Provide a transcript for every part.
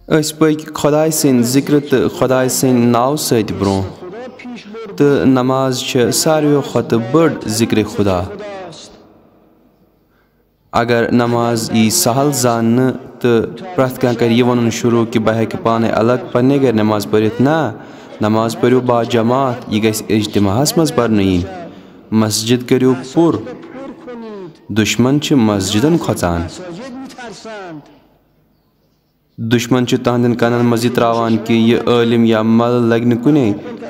पक खुदाय सिंद जिक्र तो खुदाय सिंद नाव सत ब्रो तो नमाज सारे खुद बड़ जिक्र खुदा। अगर नमाज यी सहल जान तो प्रत कह कर वन शुरू कि बह हेक पाने अलग पन्ने घर नमाज पढ़ित ना नमाज पढ़ो बा जमात यह गस इज्तिमाहस मज पढ़ यीन मस्जिद करो पुर दुश्मन मस्जिदन खोचान दुश्मन तहदन कनन मज त्रावान कि यह आलिम या मल लग कुने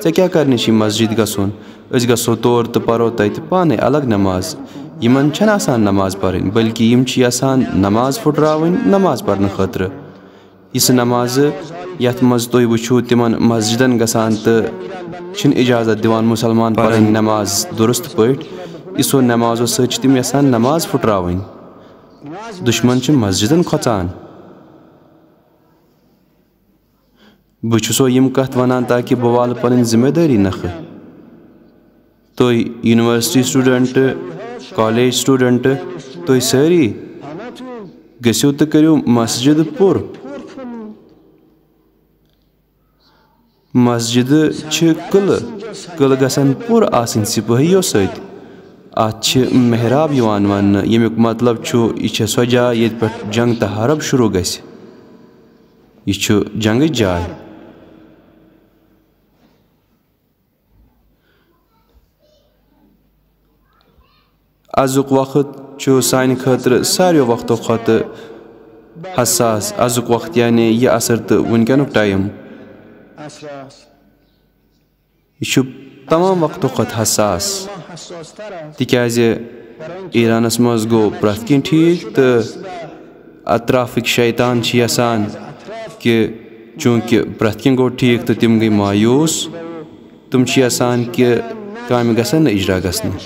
ऐ क्या करने मस्जिद गसुन अस गसो तौर तो परो तत पाने अलग नमाज यमन छन आसान नमाज पढ़न बल्कि यम आसान नमाज फुटरावन नमाज पढ़ने खतर इस नमाज यथ मज तुम वो तिमन मस्जिदन गसान तो इजाजत दिवान मुसलमान पढ़न नमाज दुरुस्त पठ इसो नमाजो सत तिम यसान नमाज फुटरावन दुश्मन मस्जिदन खोचान। बहुसो यम कथ वनान ताकि बह वाल पन जिम्मेदारी नख तो यूनिवर्सिटी स्टूडेंट कॉलेज स्टूडेंट तो सारी गसो तो करो मस्जिद पुर मस्जिद कल गसन पुर आसन सिपाहियों सत अत मेहराब वन यमुक मतलब यह सो जाय ये पे जंग तो हरब शुरू गस यह जंग जाय। अजुक वक्त सान खतर सारो वक्तों खत हसास अजुक वक्त यानी यह असर तो वनकनुक टाइम यह तमाम वक्तों खत हसास तिकाज ईरानस मज गो प्रत कह ठीक तो अतराफिक शैतान यसान कि चूँकि प्रत कह गो ठीक तो तिम गई मायूस तुम यसान कि काम गसन इजरा गसन।